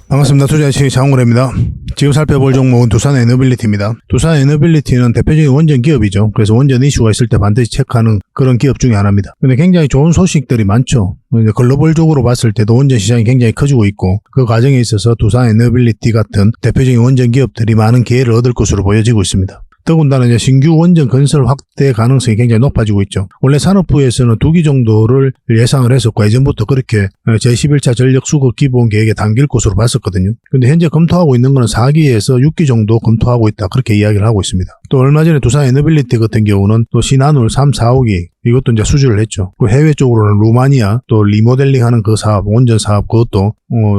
반갑습니다. 투자의 장훈래입니다. 지금 살펴볼 종목은 두산에너빌리티입니다. 두산에너빌리티는 대표적인 원전 기업이죠. 그래서 원전 이슈가 있을 때 반드시 체크하는 그런 기업 중에 하나입니다. 근데 굉장히 좋은 소식들이 많죠. 글로벌적으로 봤을 때도 원전 시장이 굉장히 커지고 있고 그 과정에 있어서 두산에너빌리티 같은 대표적인 원전 기업들이 많은 기회를 얻을 것으로 보여지고 있습니다. 더군다나 이제 신규 원전 건설 확대 가능성이 굉장히 높아지고 있죠. 원래 산업부에서는 2기 정도를 예상을 했었고 예전부터 그렇게 제11차 전력 수급 기본 계획에 담길 것으로 봤었거든요. 근데 현재 검토하고 있는 거는 4기에서 6기 정도 검토하고 있다. 그렇게 이야기를 하고 있습니다. 또 얼마 전에 두산에너빌리티 같은 경우는 또 신한울 3, 4호기 이것도 이제 수주를 했죠. 그 해외 쪽으로는 루마니아 또 리모델링 하는 그 사업, 원전 사업 그것도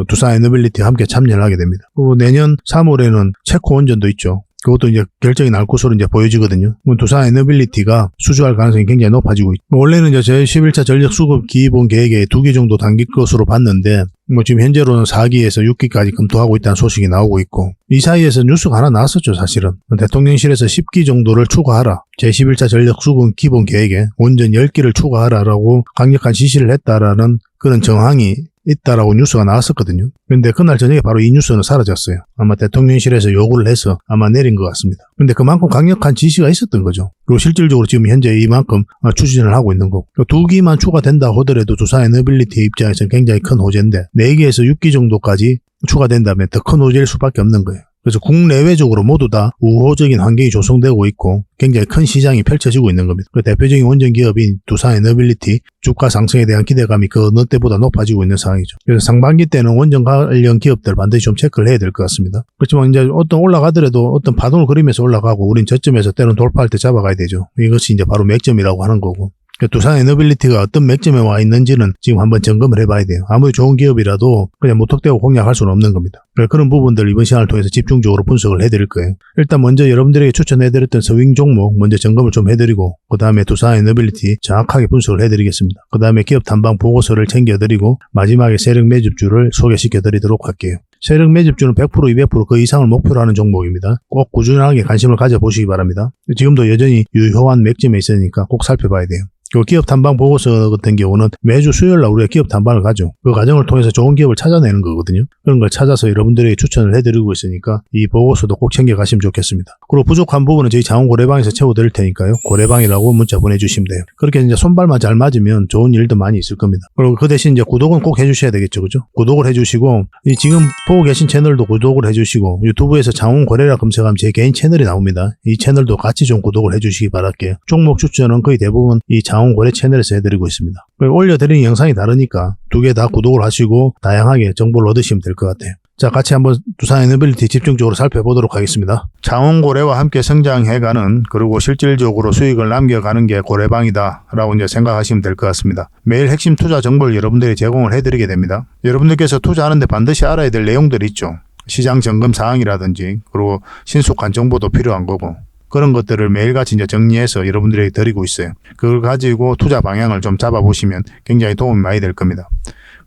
두산에너빌리티와 함께 참여를 하게 됩니다. 또 내년 3월에는 체코 원전도 있죠. 그것도 이제 결정이 날 것으로 이제 보여지거든요. 두산에너빌리티가 수주할 가능성이 굉장히 높아지고 있고 원래는 이제 제11차 전력 수급 기본 계획에 2기 정도 당길 것으로 봤는데 지금 현재로는 4기에서 6기까지 검토하고 있다는 소식이 나오고 있고 이 사이에서 뉴스가 하나 나왔었죠. 사실은 대통령실에서 10기 정도를 추가하라. 제11차 전력 수급 기본 계획에 원전 10기를 추가하라라고 강력한 지시를 했다라는 그런 정황이 있다라고 뉴스가 나왔었거든요. 근데 그날 저녁에 바로 이 뉴스는 사라졌어요. 아마 대통령실에서 요구를 해서 아마 내린 것 같습니다. 근데 그만큼 강력한 지시가 있었던 거죠. 그리고 실질적으로 지금 현재 이만큼 추진을 하고 있는 거고 2기만 추가된다 하더라도 두산에너빌리티 입장에서는 굉장히 큰 호재인데 4기에서 6기 정도까지 추가된다면 더 큰 호재일 수밖에 없는 거예요. 그래서 국내외적으로 모두 다 우호적인 환경이 조성되고 있고 굉장히 큰 시장이 펼쳐지고 있는 겁니다. 그 대표적인 원전 기업인 두산에너빌리티 주가 상승에 대한 기대감이 그 어느 때보다 높아지고 있는 상황이죠. 그래서 상반기 때는 원전 관련 기업들 반드시 좀 체크를 해야 될 것 같습니다. 그렇지만 이제 어떤 올라가더라도 어떤 파동을 그리면서 올라가고 우린 저점에서 때는 돌파할 때 잡아가야 되죠. 이것이 이제 바로 맥점이라고 하는 거고. 두산에너빌리티가 어떤 맥점에 와 있는지는 지금 한번 점검을 해봐야 돼요. 아무리 좋은 기업이라도 그냥 무턱대고 공략할 수는 없는 겁니다. 그런 부분들 이번 시간을 통해서 집중적으로 분석을 해드릴 거예요. 일단 먼저 여러분들에게 추천해드렸던 서윙 종목 먼저 점검을 좀 해드리고 그 다음에 두산에너빌리티 정확하게 분석을 해드리겠습니다. 그 다음에 기업 탐방 보고서를 챙겨드리고 마지막에 세력 매집주를 소개시켜드리도록 할게요. 세력 매집주는 100%, 200% 그 이상을 목표로 하는 종목입니다. 꼭 꾸준하게 관심을 가져보시기 바랍니다. 지금도 여전히 유효한 맥점에 있으니까 꼭 살펴봐야 돼요. 그 기업 탐방 보고서 같은 경우는 매주 수요일날 우리가 기업 탐방을 가죠. 그 과정을 통해서 좋은 기업을 찾아내는 거거든요. 그런 걸 찾아서 여러분들에게 추천을 해드리고 있으니까 이 보고서도 꼭 챙겨가시면 좋겠습니다. 그리고 부족한 부분은 저희 장원 고래방에서 채워드릴 테니까요. 고래방이라고 문자 보내주시면 돼요. 그렇게 이제 손발만 잘 맞으면 좋은 일도 많이 있을 겁니다. 그리고 그 대신 이제 구독은 꼭 해주셔야 되겠죠. 그죠? 구독을 해주시고 지금 보고 계신 채널도 구독을 해주시고 유튜브에서 장원 고래라 검색하면 제 개인 채널이 나옵니다. 이 채널도 같이 좀 구독을 해주시기 바랄게요. 종목 추천은 거의 대부분 이 장원 고래 채널에서 해드리고 있습니다. 올려드리는 영상이 다르니까 두 개 다 구독을 하시고 다양하게 정보를 얻으시면 될 것 같아요. 자, 같이 한번 두산에너빌리티 집중적으로 살펴보도록 하겠습니다. 장원고래와 함께 성장해가는 그리고 실질적으로 수익을 남겨가는 게 고래방이다 라고 이제 생각하시면 될 것 같습니다. 매일 핵심 투자 정보를 여러분들이 제공을 해드리게 됩니다. 여러분들께서 투자하는데 반드시 알아야 될 내용들이 있죠. 시장 점검 사항이라든지 그리고 신속한 정보도 필요한 거고 그런 것들을 매일같이 이제 정리해서 여러분들에게 드리고 있어요. 그걸 가지고 투자 방향을 좀 잡아보시면 굉장히 도움이 많이 될 겁니다.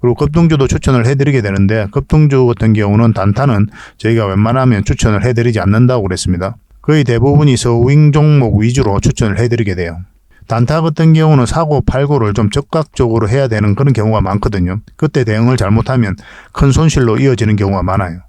그리고 급등주도 추천을 해드리게 되는데 급등주 같은 경우는 단타는 저희가 웬만하면 추천을 해드리지 않는다고 그랬습니다. 거의 대부분이 서윙 종목 위주로 추천을 해드리게 돼요. 단타 같은 경우는 사고 팔고를 좀 적극적으로 해야 되는 그런 경우가 많거든요. 그때 대응을 잘못하면 큰 손실로 이어지는 경우가 많아요.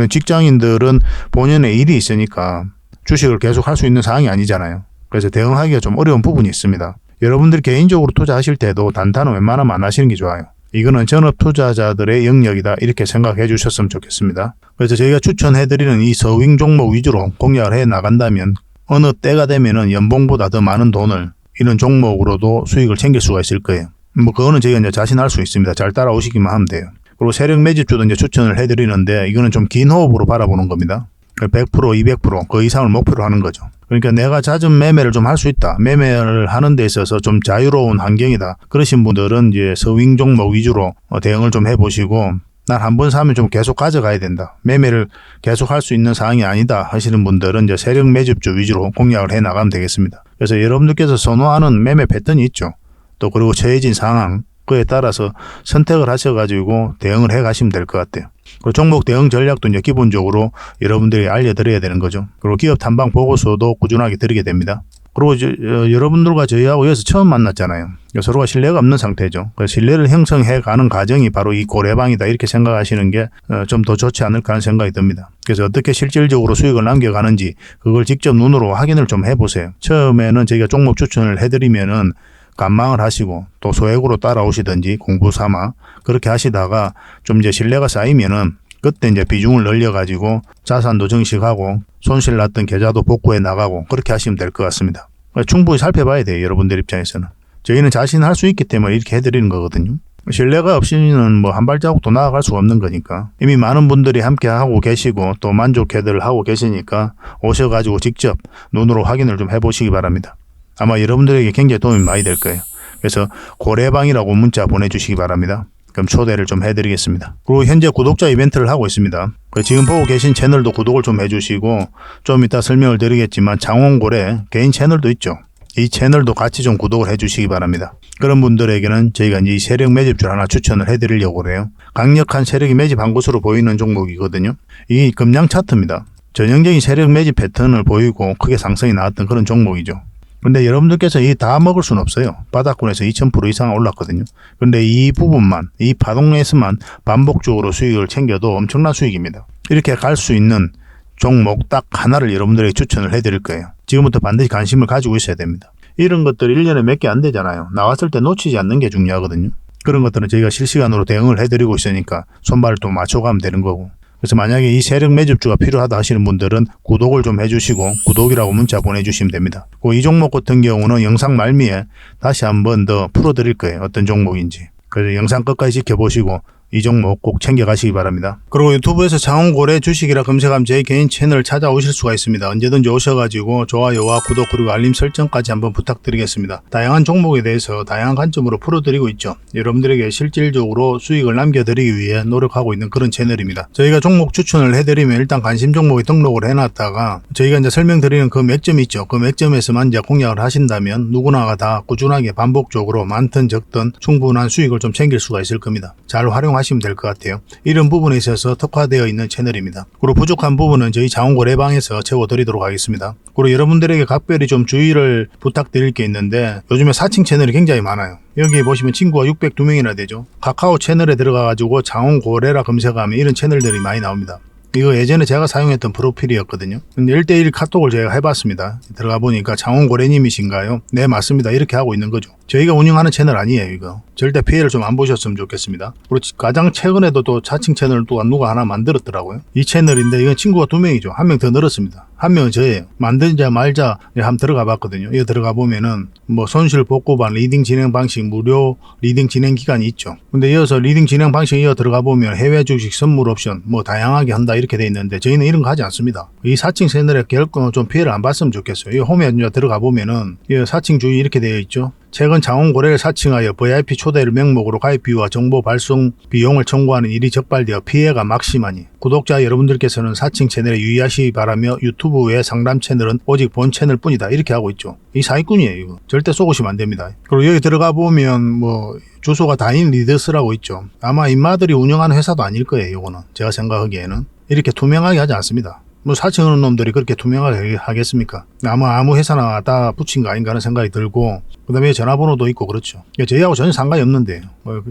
직장인들은 본연의 일이 있으니까 주식을 계속 할 수 있는 상황이 아니잖아요. 그래서 대응하기가 좀 어려운 부분이 있습니다. 여러분들 개인적으로 투자하실 때도 단타는 웬만하면 안 하시는 게 좋아요. 이거는 전업 투자자들의 영역이다 이렇게 생각해 주셨으면 좋겠습니다. 그래서 저희가 추천해드리는 이 서윙 종목 위주로 공략을 해 나간다면 어느 때가 되면은 연봉보다 더 많은 돈을 이런 종목으로도 수익을 챙길 수가 있을 거예요. 그거는 저희가 이제 자신할 수 있습니다. 잘 따라오시기만 하면 돼요. 그리고 세력 매집주도 이제 추천을 해드리는데 이거는 좀 긴 호흡으로 바라보는 겁니다. 100%, 200%그 이상을 목표로 하는 거죠. 그러니까 내가 잦은 매매를 좀 할 수 있다. 매매를 하는 데 있어서 좀 자유로운 환경이다. 그러신 분들은 이제 서윙 종목 위주로 대응을 좀 해보시고 난 한 번 사면 좀 계속 가져가야 된다. 매매를 계속 할 수 있는 상황이 아니다 하시는 분들은 이제 세력 매집주 위주로 공략을 해 나가면 되겠습니다. 그래서 여러분들께서 선호하는 매매 패턴이 있죠. 또 그리고 처해진 상황 그에 따라서 선택을 하셔가지고 대응을 해 가시면 될 것 같아요. 그리고 종목 대응 전략도 이제 기본적으로 여러분들이 알려드려야 되는 거죠. 그리고 기업 탐방 보고서도 꾸준하게 드리게 됩니다. 그리고 여러분들과 저희하고 여기서 처음 만났잖아요. 서로가 신뢰가 없는 상태죠. 신뢰를 형성해 가는 과정이 바로 이 고래방이다 이렇게 생각하시는 게 좀 더 좋지 않을까 하는 생각이 듭니다. 그래서 어떻게 실질적으로 수익을 남겨가는지 그걸 직접 눈으로 확인을 좀 해보세요. 처음에는 저희가 종목 추천을 해드리면은 관망을 하시고 또 소액으로 따라오시든지 공부 삼아 그렇게 하시다가 좀 이제 신뢰가 쌓이면은 그때 이제 비중을 늘려가지고 자산도 증식하고 손실 났던 계좌도 복구해 나가고 그렇게 하시면 될 것 같습니다. 충분히 살펴봐야 돼요. 여러분들 입장에서는. 저희는 자신할 수 있기 때문에 이렇게 해드리는 거거든요. 신뢰가 없이는 뭐 한 발자국도 나아갈 수가 없는 거니까. 이미 많은 분들이 함께 하고 계시고 또 만족해들 하고 계시니까 오셔가지고 직접 눈으로 확인을 좀 해보시기 바랍니다. 아마 여러분들에게 굉장히 도움이 많이 될 거예요. 그래서 고래방이라고 문자 보내주시기 바랍니다. 그럼 초대를 좀 해드리겠습니다. 그리고 현재 구독자 이벤트를 하고 있습니다. 지금 보고 계신 채널도 구독을 좀 해주시고 좀 이따 설명을 드리겠지만 장원고래 개인 채널도 있죠. 이 채널도 같이 좀 구독을 해주시기 바랍니다. 그런 분들에게는 저희가 이제 세력 매집줄 하나 추천을 해드리려고 그래요. 강력한 세력이 매집한 것으로 보이는 종목이거든요. 이 금량 차트입니다. 전형적인 세력 매집 패턴을 보이고 크게 상승이 나왔던 그런 종목이죠. 근데 여러분들께서 이 다 먹을 수는 없어요. 바닥권에서 2000% 이상 올랐거든요. 근데 이 부분만, 이 파동에서만 반복적으로 수익을 챙겨도 엄청난 수익입니다. 이렇게 갈 수 있는 종목 딱 하나를 여러분들에게 추천을 해드릴 거예요. 지금부터 반드시 관심을 가지고 있어야 됩니다. 이런 것들 1년에 몇 개 안 되잖아요. 나왔을 때 놓치지 않는 게 중요하거든요. 그런 것들은 저희가 실시간으로 대응을 해드리고 있으니까 손발을 또 맞춰가면 되는 거고. 그래서 만약에 이 세력 매집주가 필요하다 하시는 분들은 구독을 좀 해주시고 구독이라고 문자 보내주시면 됩니다. 이 종목 같은 경우는 영상 말미에 다시 한번 더 풀어드릴 거예요. 어떤 종목인지. 그래서 영상 끝까지 지켜보시고 이 종목 꼭 챙겨가시기 바랍니다. 그리고 유튜브에서 장원고래 주식이라 검색하면 제 개인 채널 찾아오실 수가 있습니다. 언제든지 오셔가지고 좋아요와 구독 그리고 알림 설정까지 한번 부탁드리겠습니다. 다양한 종목에 대해서 다양한 관점으로 풀어드리고 있죠. 여러분들에게 실질적으로 수익을 남겨드리기 위해 노력하고 있는 그런 채널입니다. 저희가 종목 추천을 해드리면 일단 관심 종목에 등록을 해놨다가 저희가 이제 설명드리는 그 맥점이 있죠. 그 맥점에서만 이제 공략을 하신다면 누구나가 다 꾸준하게 반복적으로 많든 적든 충분한 수익을 좀 챙길 수가 있을 겁니다. 잘 활용하시면 될 것 같아요. 이런 부분에 있어서 특화되어 있는 채널입니다. 그리고 부족한 부분은 저희 장원고래방에서 채워드리도록 하겠습니다. 그리고 여러분들에게 각별히 좀 주의를 부탁드릴 게 있는데 요즘에 사칭 채널이 굉장히 많아요. 여기 보시면 친구가 602명이나 되죠. 카카오 채널에 들어가가지고 장원고래라 검색하면 이런 채널들이 많이 나옵니다. 이거 예전에 제가 사용했던 프로필이었거든요. 근데 1대1 카톡을 제가 해봤습니다. 들어가 보니까 장원고래님이신가요? 네, 맞습니다. 이렇게 하고 있는 거죠. 저희가 운영하는 채널 아니에요, 이거. 절대 피해를 좀 안 보셨으면 좋겠습니다. 그리고 가장 최근에도 또 자칭 채널을 또 누가 하나 만들었더라고요. 이 채널인데 이건 친구가 2명이죠. 한 명 더 늘었습니다. 한 명은 저예요. 만들자 말자 한번 들어가 봤거든요. 이거 들어가 보면은 뭐 손실 복구반 리딩 진행 방식 무료 리딩 진행 기간이 있죠. 근데 이어서 리딩 진행 방식 이어 들어가 보면 해외 주식 선물 옵션 뭐 다양하게 한다 이렇게 돼 있는데 저희는 이런 거 하지 않습니다. 이 사칭 채널에 결코 좀 피해를 안 봤으면 좋겠어요. 이 홈에 들어가 보면은 이 사칭 주의 이렇게 되어 있죠. 최근 장원고래를 사칭하여 VIP 초대를 명목으로 가입비와 정보 발송 비용을 청구하는 일이 적발되어 피해가 막심하니 구독자 여러분들께서는 사칭 채널에 유의하시기 바라며 유튜브 외 상담 채널은 오직 본 채널 뿐이다 이렇게 하고 있죠. 이 사기꾼이에요. 이거 절대 쏘시면 안 됩니다. 그리고 여기 들어가 보면 뭐 주소가 다인 리더스라고 있죠. 아마 인마들이 운영하는 회사도 아닐 거예요. 이거는 제가 생각하기에는 이렇게 투명하게 하지 않습니다. 뭐 사칭하는 놈들이 그렇게 투명하게 하겠습니까? 아무 회사나 다 붙인 거 아닌가 하는 생각이 들고 그 다음에 전화번호도 있고 그렇죠. 저희하고 전혀 상관이 없는데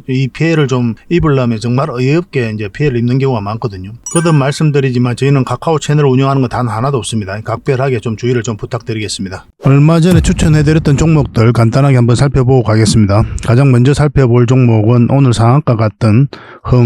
이 피해를 좀 입으려면 정말 어이없게 이제 피해를 입는 경우가 많거든요. 거듭 말씀드리지만 저희는 카카오 채널을 운영하는 건 단 하나도 없습니다. 각별하게 좀 주의를 좀 부탁드리겠습니다. 얼마 전에 추천해드렸던 종목들 간단하게 한번 살펴보고 가겠습니다. 가장 먼저 살펴볼 종목은 오늘 상한가 같은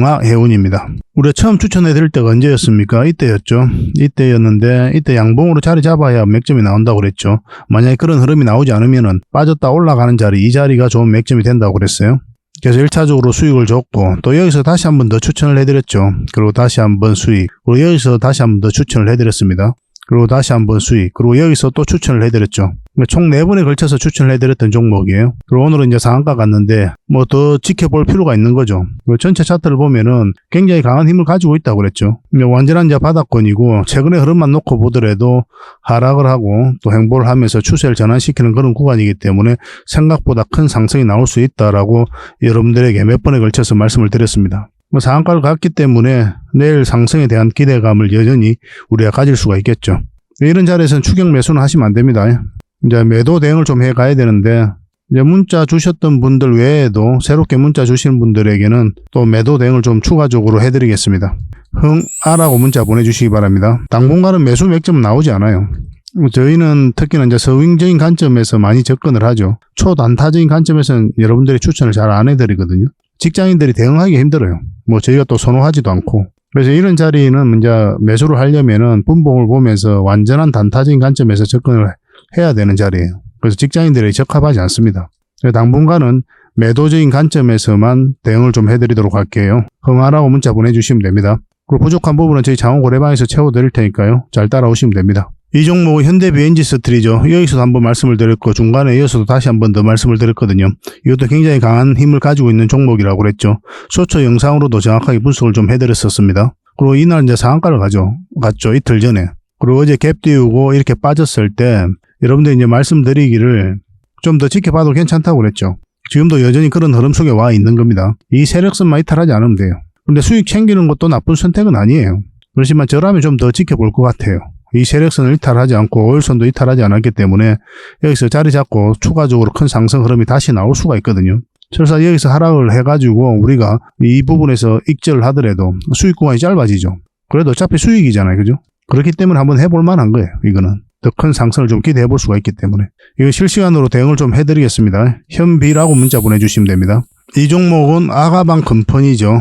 흥하해운입니다. 우리가 처음 추천해드릴 때가 언제였습니까? 이때였죠. 이때였는데 이때 양봉으로 자리 잡아야 맥점이 나온다고 그랬죠. 만약에 그런 흐름이 나오지 않으면은 빠졌다 올라가는 자리, 이 자리가 좋은 맥점이 된다고 그랬어요. 그래서 1차적으로 수익을 줬고 또 여기서 다시 한번 더 추천을 해드렸죠. 그리고 다시 한번 수익, 그리고 여기서 다시 한번 더 추천을 해드렸습니다. 그리고 다시 한번 수익, 그리고 여기서 또 추천을 해드렸죠. 총 4번에 걸쳐서 추천을 해드렸던 종목이에요. 그리고 오늘은 이제 상한가 갔는데 뭐 더 지켜볼 필요가 있는 거죠. 그리고 전체 차트를 보면은 굉장히 강한 힘을 가지고 있다고 그랬죠. 완전한 이제 바닥권이고 최근의 흐름만 놓고 보더라도 하락을 하고 또 행보를 하면서 추세를 전환시키는 그런 구간이기 때문에 생각보다 큰 상승이 나올 수 있다라고 여러분들에게 몇 번에 걸쳐서 말씀을 드렸습니다. 상한가를 갔기 때문에 내일 상승에 대한 기대감을 여전히 우리가 가질 수가 있겠죠. 이런 자리에서는 추격 매수는 하시면 안 됩니다. 이제 매도 대응을 좀 해가야 되는데, 이제 문자 주셨던 분들 외에도 새롭게 문자 주시는 분들에게는 또 매도 대응을 좀 추가적으로 해드리겠습니다. 흥아라고 문자 보내주시기 바랍니다. 당분간은 매수 맥점 나오지 않아요. 저희는 특히나 이제 서윙적인 관점에서 많이 접근을 하죠. 초단타적인 관점에서는 여러분들이 추천을 잘 안 해드리거든요. 직장인들이 대응하기 힘들어요. 뭐 저희가 또 선호하지도 않고. 그래서 이런 자리는 이제 매수를 하려면은 분봉을 보면서 완전한 단타적인 관점에서 접근을 해야 되는 자리예요. 그래서 직장인들이 적합하지 않습니다. 당분간은 매도적인 관점에서만 대응을 좀 해드리도록 할게요. 흥하라고 문자 보내주시면 됩니다. 그리고 부족한 부분은 저희 장원고래방에서 채워드릴 테니까요. 잘 따라오시면 됩니다. 이 종목은 현대비엔지스틸이죠. 여기서도 한번 말씀을 드렸고 중간에 이어서도 다시 한번 더 말씀을 드렸거든요. 이것도 굉장히 강한 힘을 가지고 있는 종목이라고 그랬죠. 쇼츠 영상으로도 정확하게 분석을 좀 해드렸었습니다. 그리고 이날 이제 상한가를 갔죠. 이틀 전에. 그리고 어제 갭 띄우고 이렇게 빠졌을 때 여러분들 이제 말씀드리기를 좀 더 지켜봐도 괜찮다고 그랬죠. 지금도 여전히 그런 흐름 속에 와 있는 겁니다. 이 세력선만 이탈하지 않으면 돼요. 근데 수익 챙기는 것도 나쁜 선택은 아니에요. 그렇지만 저라면 좀 더 지켜볼 것 같아요. 이 세력선을 이탈하지 않고 오일선도 이탈하지 않았기 때문에 여기서 자리 잡고 추가적으로 큰 상승 흐름이 다시 나올 수가 있거든요. 설사 여기서 하락을 해가지고 우리가 이 부분에서 익절을 하더라도 수익 구간이 짧아지죠. 그래도 어차피 수익이잖아요. 그죠? 그렇기 때문에 한번 해볼 만한 거예요. 이거는. 더 큰 상승을 좀 기대해 볼 수가 있기 때문에. 이거 실시간으로 대응을 좀 해드리겠습니다. 현비라고 문자 보내주시면 됩니다. 이 종목은 아가방 컴퍼니죠.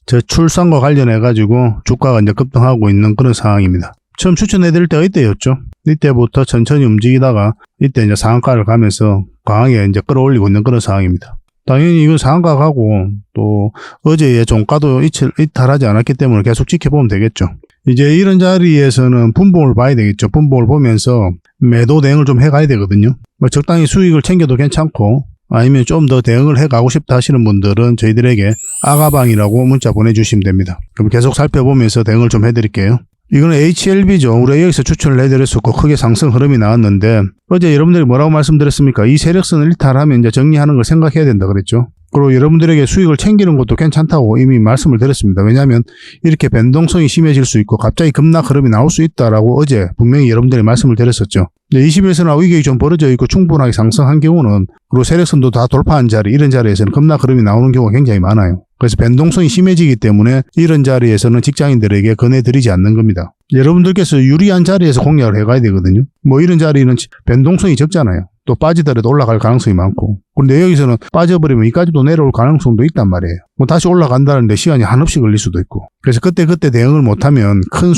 저출산과 관련해가지고 주가가 이제 급등하고 있는 그런 상황입니다. 처음 추천해드릴 때가 이때였죠. 이때부터 천천히 움직이다가 이때 이제 상한가를 가면서 강하게 이제 끌어올리고 있는 그런 상황입니다. 당연히 이건 상한가 가고 또 어제의 종가도 이탈하지 않았기 때문에 계속 지켜보면 되겠죠. 이제 이런 자리에서는 분봉을 봐야 되겠죠. 분봉을 보면서 매도 대응을 좀 해가야 되거든요. 뭐 적당히 수익을 챙겨도 괜찮고 아니면 좀 더 대응을 해가고 싶다 하시는 분들은 저희들에게 아가방이라고 문자 보내주시면 됩니다. 그럼 계속 살펴보면서 대응을 좀 해드릴게요. 이거는 HLB죠. 우리가 여기서 추천을 해드렸었고 크게 상승 흐름이 나왔는데 어제 여러분들이 뭐라고 말씀드렸습니까? 이 세력선을 일탈하면 이제 정리하는 걸 생각해야 된다 그랬죠. 그리고 여러분들에게 수익을 챙기는 것도 괜찮다고 이미 말씀을 드렸습니다. 왜냐하면 이렇게 변동성이 심해질 수 있고 갑자기 급락 흐름이 나올 수 있다라고 어제 분명히 여러분들이 말씀을 드렸었죠. 20일선하고 위격이 좀 벌어져 있고 충분하게 상승한 경우는 그리고 세력선도 다 돌파한 자리 이런 자리에서는 급락 흐름이 나오는 경우가 굉장히 많아요. 그래서 변동성이 심해지기 때문에 이런 자리에서는 직장인들에게 권해드리지 않는 겁니다. 여러분들께서 유리한 자리에서 공략을 해가야 되거든요. 뭐 이런 자리는 변동성이 적잖아요. 또 빠지더라도 올라갈 가능성이 많고. 그런데 여기서는 빠져버리면 이까지도 내려올 가능성도 있단 말이에요. 뭐 다시 올라간다는데 시간이 한없이 걸릴 수도 있고. 그래서 그때 대응을 못하면 큰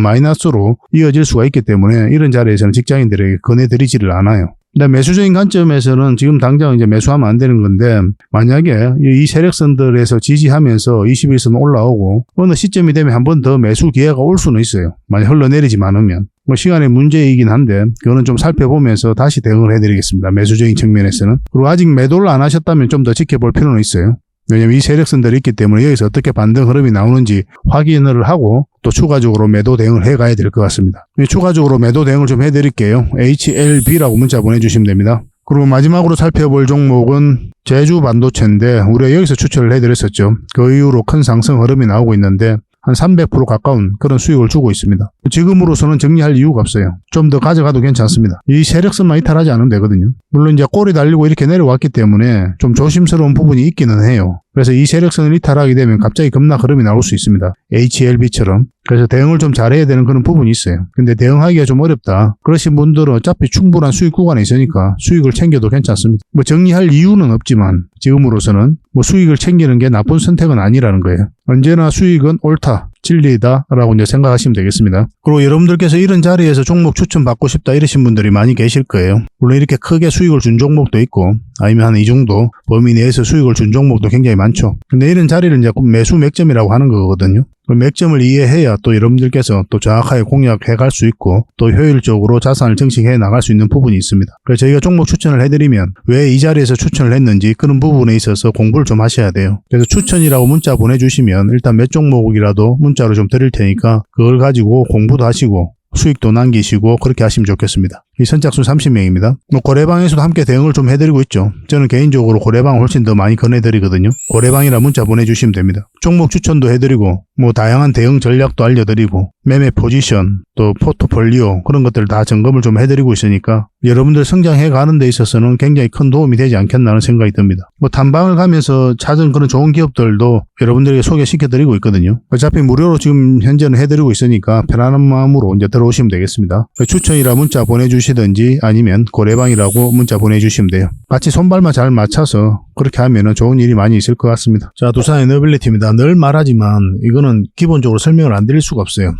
마이너스로 이어질 수가 있기 때문에 이런 자리에서는 직장인들에게 권해드리지를 않아요. 근데 매수적인 관점에서는 지금 당장 이제 매수하면 안 되는 건데 만약에 이 세력선들에서 지지하면서 21선 올라오고 어느 시점이 되면 한 번 더 매수 기회가 올 수는 있어요. 만약 흘러내리지 않으면. 뭐 시간의 문제이긴 한데 그거는 좀 살펴보면서 다시 대응을 해드리겠습니다. 매수적인 측면에서는. 그리고 아직 매도를 안 하셨다면 좀 더 지켜볼 필요는 있어요. 왜냐면 이 세력선들이 있기 때문에 여기서 어떻게 반등 흐름이 나오는지 확인을 하고 또 추가적으로 매도 대응을 해가야 될 것 같습니다. 추가적으로 매도 대응을 좀 해드릴게요. HLB라고 문자 보내주시면 됩니다. 그리고 마지막으로 살펴볼 종목은 제주반도체인데 우리가 여기서 추천을 해드렸었죠. 그 이후로 큰 상승 흐름이 나오고 있는데 한 300% 가까운 그런 수익을 주고 있습니다. 지금으로서는 정리할 이유가 없어요. 좀 더 가져가도 괜찮습니다. 이 세력선만 이탈하지 않으면 되거든요. 물론 이제 꼬리 달리고 이렇게 내려왔기 때문에 좀 조심스러운 부분이 있기는 해요. 그래서 이 세력선을 이탈하게 되면 갑자기 급락 흐름이 나올 수 있습니다. HLB처럼. 그래서 대응을 좀 잘해야 되는 그런 부분이 있어요. 근데 대응하기가 좀 어렵다. 그러신 분들은 어차피 충분한 수익 구간에 있으니까 수익을 챙겨도 괜찮습니다. 뭐 정리할 이유는 없지만 지금으로서는 뭐 수익을 챙기는 게 나쁜 선택은 아니라는 거예요. 언제나 수익은 옳다. 진리다 라고 이제 생각하시면 되겠습니다. 그리고 여러분들께서 이런 자리에서 종목 추천 받고 싶다 이러신 분들이 많이 계실 거예요. 물론 이렇게 크게 수익을 준 종목도 있고 아니면 한 이 정도 범위 내에서 수익을 준 종목도 굉장히 많죠. 근데 이런 자리를 이제 매수 맥점이라고 하는 거거든요. 그 맥점을 이해해야 또 여러분들께서 또 정확하게 공략해 갈 수 있고 또 효율적으로 자산을 증식해 나갈 수 있는 부분이 있습니다. 그래서 저희가 종목 추천을 해드리면 왜 이 자리에서 추천을 했는지 그런 부분에 있어서 공부를 좀 하셔야 돼요. 그래서 추천이라고 문자 보내주시면 일단 몇 종목이라도 문자로 좀 드릴 테니까 그걸 가지고 공부도 하시고 수익도 남기시고 그렇게 하시면 좋겠습니다. 이 선착순 30명입니다. 뭐 고래방에서도 함께 대응을 좀 해드리고 있죠. 저는 개인적으로 고래방을 훨씬 더 많이 권해드리거든요. 고래방이라 문자 보내주시면 됩니다. 종목 추천도 해드리고 뭐 다양한 대응 전략도 알려드리고 매매 포지션 또 포트폴리오 그런 것들 다 점검을 좀 해드리고 있으니까 여러분들 성장해 가는 데 있어서는 굉장히 큰 도움이 되지 않겠나 하는 생각이 듭니다. 뭐 탐방을 가면서 찾은 그런 좋은 기업들도 여러분들에게 소개시켜드리고 있거든요. 어차피 무료로 지금 현재는 해드리고 있으니까 편안한 마음으로 이제 들어오시면 되겠습니다. 추천이라 문자 보내주시든지 아니면 고래방이라고 문자 보내주시면 돼요. 같이 손발만 잘 맞춰서 그렇게 하면은 좋은 일이 많이 있을 것 같습니다. 자, 두산 에너빌리티입니다. 늘 말하지만 이거는 기본적으로 설명을 안 드릴 수가 없어요.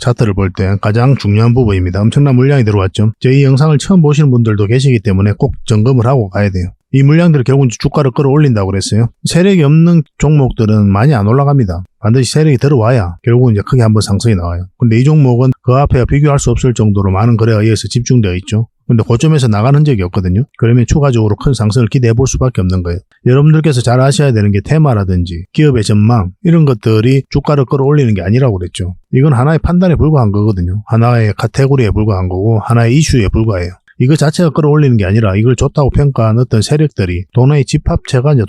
차트를 볼 때 가장 중요한 부분입니다. 엄청난 물량이 들어왔죠. 저희 영상을 처음 보시는 분들도 계시기 때문에 꼭 점검을 하고 가야 돼요. 이 물량들이 결국은 주가를 끌어올린다고 그랬어요. 세력이 없는 종목들은 많이 안 올라갑니다. 반드시 세력이 들어와야 결국은 이제 크게 한번 상승이 나와요. 근데 이 종목은 그 앞에 비교할 수 없을 정도로 많은 거래가 이어서 집중되어 있죠. 근데 고점에서 나가는 흔적이 없거든요. 그러면 추가적으로 큰 상승을 기대해 볼 수밖에 없는 거예요. 여러분들께서 잘 아셔야 되는 게 테마라든지 기업의 전망 이런 것들이 주가를 끌어올리는 게 아니라고 그랬죠. 이건 하나의 판단에 불과한 거거든요. 하나의 카테고리에 불과한 거고 하나의 이슈에 불과해요. 이거 자체가 끌어올리는 게 아니라 이걸 좋다고 평가한 어떤 세력들이 돈의 집합체가 이제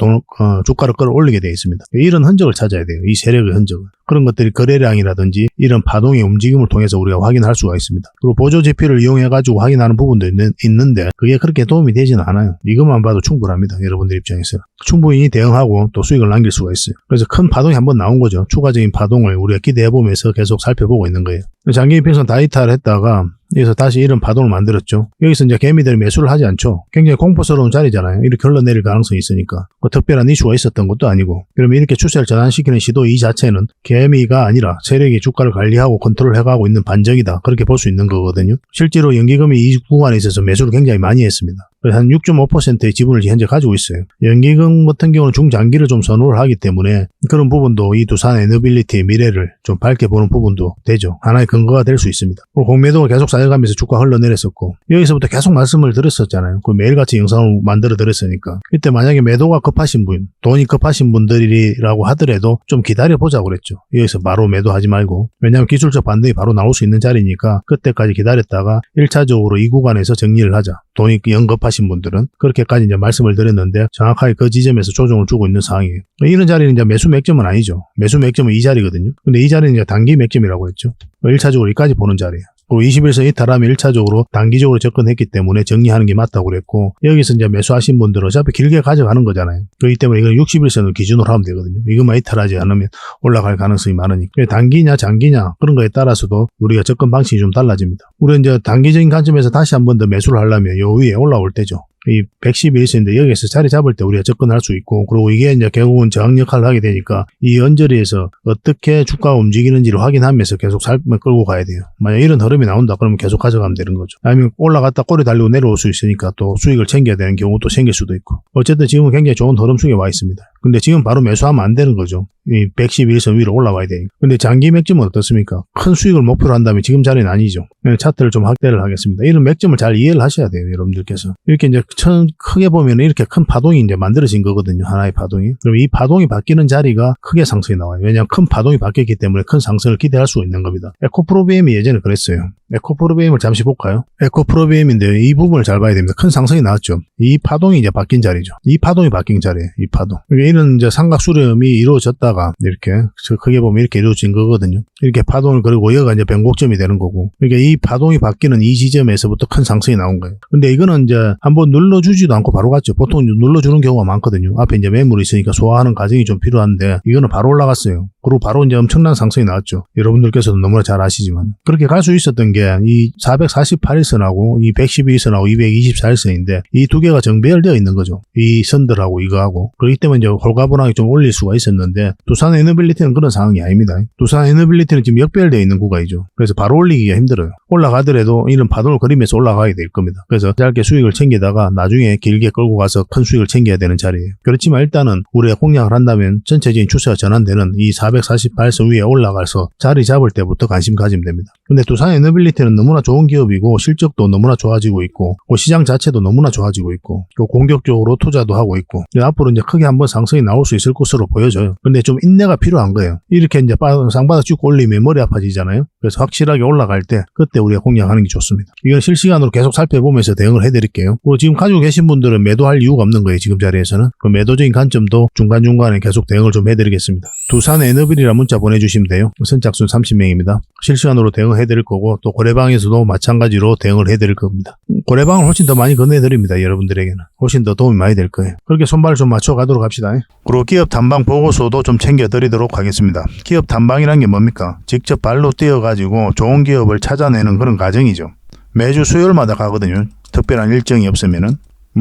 주가를 끌어올리게 되어 있습니다. 이런 흔적을 찾아야 돼요. 이 세력의 흔적을. 그런 것들이 거래량이라든지 이런 파동의 움직임을 통해서 우리가 확인할 수가 있습니다. 그리고 보조 지표를 이용해가지고 확인하는 부분도 있는데 그게 그렇게 도움이 되지는 않아요. 이것만 봐도 충분합니다. 여러분들 입장에서. 충분히 대응하고 또 수익을 남길 수가 있어요. 그래서 큰 파동이 한번 나온 거죠. 추가적인 파동을 우리가 기대해보면서 계속 살펴보고 있는 거예요. 장기평선 다 이탈을 했다가 여기서 다시 이런 파동을 만들었죠. 여기서 이제 개미들이 매수를 하지 않죠. 굉장히 공포스러운 자리잖아요. 이렇게 흘러내릴 가능성이 있으니까. 뭐 특별한 이슈가 있었던 것도 아니고. 그러면 이렇게 추세를 전환시키는 시도 이 자체는 개미가 아니라 세력이 주가를 관리하고 컨트롤해가고 있는 반정이다. 그렇게 볼 수 있는 거거든요. 실제로 연기금이 이 구간에 있어서 매수를 굉장히 많이 했습니다. 한 6.5%의 지분을 현재 가지고 있어요. 연기금 같은 경우는 중장기를 좀 선호를 하기 때문에 그런 부분도 이 두산 에너빌리티의 미래를 좀 밝게 보는 부분도 되죠. 하나의 근거가 될 수 있습니다. 공매도가 계속 쌓여가면서 주가 흘러내렸었고 여기서부터 계속 말씀을 드렸었잖아요. 그 매일같이 영상을 만들어 드렸으니까 이때 만약에 매도가 급하신 분, 돈이 급하신 분들이라고 하더라도 좀 기다려보자고 그랬죠. 여기서 바로 매도하지 말고 왜냐하면 기술적 반등이 바로 나올 수 있는 자리니까 그때까지 기다렸다가 1차적으로 이 구간에서 정리를 하자. 돈이 연급하신 분들은 그렇게까지 이제 말씀을 드렸는데 정확하게 그 지점에서 조정을 주고 있는 상황이에요. 이런 자리는 이제 매수 맥점은 아니죠. 매수 맥점은 이 자리거든요. 근데 이 자리는 이제 단기 맥점이라고 했죠. 1차적으로 여기까지 보는 자리예요. 그리고 21선 이탈하면 1차적으로 단기적으로 접근했기 때문에 정리하는 게 맞다고 그랬고 여기서 이제 매수하신 분들은 어차피 길게 가져가는 거잖아요. 그렇기 때문에 이건 61선을 기준으로 하면 되거든요. 이것만 이탈하지 않으면 올라갈 가능성이 많으니까. 단기냐 장기냐 그런 거에 따라서도 우리가 접근 방식이 좀 달라집니다. 우리는 이제 단기적인 관점에서 다시 한 번 더 매수를 하려면 요 위에 올라올 때죠. 이 111선인데 여기에서 자리 잡을 때 우리가 접근할 수 있고 그리고 이게 이제 결국은 저항 역할을 하게 되니까 이 언저리에서 어떻게 주가가 움직이는지를 확인하면서 계속 끌고 가야 돼요. 만약 이런 흐름이 나온다 그러면 계속 가져가면 되는 거죠. 아니면 올라갔다 꼬리 달리고 내려올 수 있으니까 또 수익을 챙겨야 되는 경우도 생길 수도 있고 어쨌든 지금은 굉장히 좋은 흐름 속에 와 있습니다. 근데 지금 바로 매수하면 안 되는 거죠. 이 111선 위로 올라와야 되니까. 근데 장기 맥점은 어떻습니까? 큰 수익을 목표로 한다면 지금 자리는 아니죠. 차트를 좀 확대를 하겠습니다. 이런 맥점을 잘 이해를 하셔야 돼요, 여러분들께서. 이렇게 이제 크게 보면 이렇게 큰 파동이 이제 만들어진 거거든요, 하나의 파동이. 그럼 이 파동이 바뀌는 자리가 크게 상승이 나와요. 왜냐하면 큰 파동이 바뀌었기 때문에 큰 상승을 기대할 수 있는 겁니다. 에코프로비엠이 예전에 그랬어요. 에코프로비엠을 잠시 볼까요? 에코프로비엠인데요, 이 부분을 잘 봐야 됩니다. 큰 상승이 나왔죠. 이 파동이 이제 바뀐 자리죠. 이 파동이 바뀐 자리예요, 이 파동. 이런 이제 삼각 수렴이 이루어졌다가 이렇게 크게 보면 이렇게 이루어진 거거든요. 이렇게 파동을 그리고 여기가 이제 변곡점이 되는 거고. 그러니까 이 파동이 바뀌는 이 지점에서부터 큰 상승이 나온 거예요. 근데 이거는 이제 한번 눌러주지도 않고 바로 갔죠. 보통 눌러주는 경우가 많거든요. 앞에 이제 매물이 있으니까 소화하는 과정이 좀 필요한데 이거는 바로 올라갔어요. 그리고 바로 이제 엄청난 상승이 나왔죠. 여러분들께서도 너무나 잘 아시지만. 그렇게 갈 수 있었던 게 이 448일선하고 이 112일선하고 224일선인데 이 두 개가 정배열되어 있는 거죠. 이 선들하고 이거하고. 그렇기 때문에 이제 홀가분하게 좀 올릴 수가 있었는데 두산 에너빌리티는 그런 상황이 아닙니다. 두산 에너빌리티는 지금 역배열되어 있는 구간이죠. 그래서 바로 올리기가 힘들어요. 올라가더라도 이런 파동을 그리면서 올라가게 될 겁니다. 그래서 짧게 수익을 챙기다가 나중에 길게 끌고 가서 큰 수익을 챙겨야 되는 자리예요. 그렇지만 일단은 우리가 공략을 한다면 전체적인 추세가 전환되는 이 448선 위에 올라가서 자리 잡을 때부터 관심 가지면 됩니다. 근데 두산 에너빌리티는 너무나 좋은 기업이고 실적도 너무나 좋아지고 있고 시장 자체도 너무나 좋아지고 있고 공격적으로 투자도 하고 있고 앞으로 이제 크게 한번 상승이 나올 수 있을 것으로 보여져요. 근데 좀 인내가 필요한 거예요. 이렇게 이제 쌍바닥 쭉 올리면 머리 아파지잖아요. 그래서 확실하게 올라갈 때 그때 우리가 공략하는 게 좋습니다. 이건 실시간으로 계속 살펴보면서 대응을 해드릴게요. 그리고 지금 가지고 계신 분들은 매도할 이유가 없는 거예요. 지금 자리에서는. 그 매도적인 관점도 중간중간에 계속 대응을 좀 해드리겠습니다. 두산 에너빌이라 문자 보내주시면 돼요. 선착순 30명입니다. 실시간으로 대응해드릴 거고 또 고래방에서도 마찬가지로 대응을 해드릴 겁니다. 고래방을 훨씬 더 많이 건네드립니다. 여러분들에게는. 훨씬 더 도움이 많이 될 거예요. 그렇게 손발을 좀 맞춰가도록 합시다. 그리고 기업 탐방 보고서도 좀 챙겨드리도록 하겠습니다. 기업 탐방이란 게 뭡니까? 직접 발로 뛰어가지고 좋은 기업을 찾아내는 그런 과정이죠. 매주 수요일마다 가거든요. 특별한 일정이 없으면은.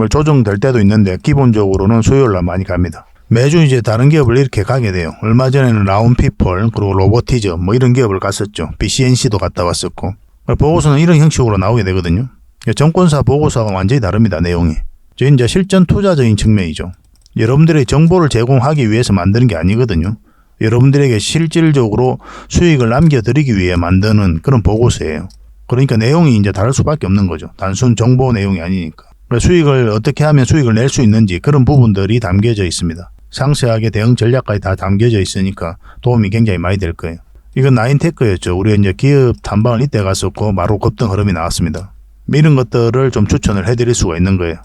조정될 때도 있는데 기본적으로는 수요일날 많이 갑니다. 매주 이제 다른 기업을 이렇게 가게 돼요. 얼마 전에는 라운피플 그리고 로보티즈 이런 기업을 갔었죠. BCNC도 갔다 왔었고. 보고서는 이런 형식으로 나오게 되거든요. 정권사 보고서가 완전히 다릅니다. 내용이. 이제 실전 투자적인 측면이죠. 여러분들의 정보를 제공하기 위해서 만드는 게 아니거든요. 여러분들에게 실질적으로 수익을 남겨드리기 위해 만드는 그런 보고서예요. 그러니까 내용이 이제 다를 수밖에 없는 거죠. 단순 정보 내용이 아니니까. 수익을 어떻게 하면 수익을 낼 수 있는지 그런 부분들이 담겨져 있습니다. 상세하게 대응 전략까지 다 담겨져 있으니까 도움이 굉장히 많이 될 거예요. 이건 나인테크였죠. 우리가 이제 기업 탐방을 이때 갔었고 바로 급등 흐름이 나왔습니다. 이런 것들을 좀 추천을 해드릴 수가 있는 거예요.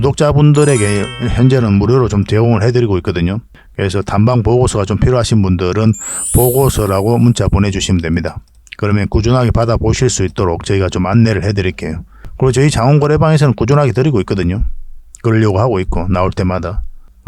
구독자분들에게 현재는 무료로 좀 제공을 해드리고 있거든요. 그래서 탐방 보고서가 좀 필요하신 분들은 보고서라고 문자 보내주시면 됩니다. 그러면 꾸준하게 받아보실 수 있도록 저희가 좀 안내를 해드릴게요. 그리고 저희 장원거래방에서는 꾸준하게 드리고 있거든요. 그러려고 하고 있고 나올 때마다.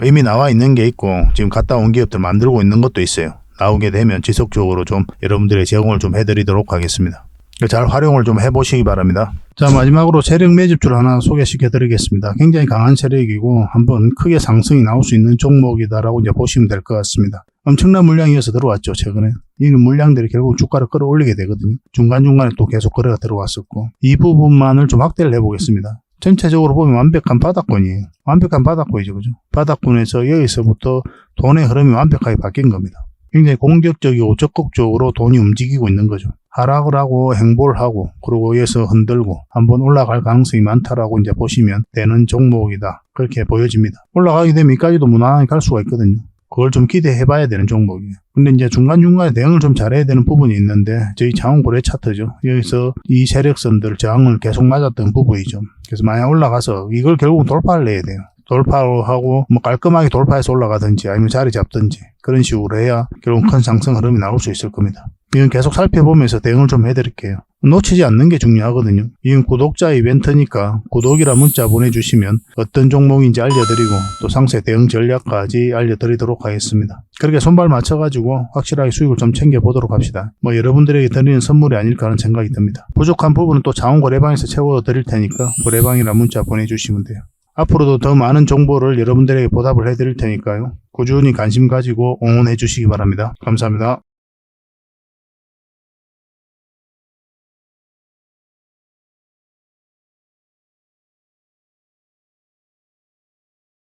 이미 나와 있는 게 있고 지금 갔다 온 기업들 만들고 있는 것도 있어요. 나오게 되면 지속적으로 좀 여러분들의 제공을 좀 해드리도록 하겠습니다. 잘 활용을 좀 해보시기 바랍니다. 자, 마지막으로 세력 매집주를 하나 소개시켜 드리겠습니다. 굉장히 강한 세력이고 한번 크게 상승이 나올 수 있는 종목이다라고 이제 보시면 될 것 같습니다. 엄청난 물량이어서 들어왔죠, 최근에. 이 물량들이 결국 주가를 끌어올리게 되거든요. 중간중간에 또 계속 거래가 들어왔었고. 이 부분만을 좀 확대를 해보겠습니다. 전체적으로 보면 완벽한 바닥권이에요. 완벽한 바닥권이죠, 그죠? 바닥권에서 여기서부터 돈의 흐름이 완벽하게 바뀐 겁니다. 굉장히 공격적이고 적극적으로 돈이 움직이고 있는 거죠. 하락을 하고 행보를 하고 그리고 여기서 흔들고 한번 올라갈 가능성이 많다라고 이제 보시면 되는 종목이다. 그렇게 보여집니다. 올라가게 되면 여기까지도 무난하게 갈 수가 있거든요. 그걸 좀 기대해 봐야 되는 종목이에요. 근데 이제 중간중간에 대응을 좀 잘해야 되는 부분이 있는데 저희 장원거래 차트죠. 여기서 이 세력선들 저항을 계속 맞았던 부분이죠. 그래서 만약 올라가서 이걸 결국 돌파를 내야 돼요. 돌파하고 깔끔하게 돌파해서 올라가든지 아니면 자리 잡든지 그런 식으로 해야 결국 큰 상승 흐름이 나올 수 있을 겁니다. 이건 계속 살펴보면서 대응을 좀 해드릴게요. 놓치지 않는 게 중요하거든요. 이건 구독자 이벤트니까 구독이라 문자 보내주시면 어떤 종목인지 알려드리고 또 상세 대응 전략까지 알려드리도록 하겠습니다. 그렇게 손발 맞춰가지고 확실하게 수익을 좀 챙겨보도록 합시다. 여러분들에게 드리는 선물이 아닐까 하는 생각이 듭니다. 부족한 부분은 또 장원거래방에서 채워드릴 테니까 거래방이라 문자 보내주시면 돼요. 앞으로도 더 많은 정보를 여러분들에게 보답을 해드릴 테니까요. 꾸준히 관심 가지고 응원해 주시기 바랍니다. 감사합니다.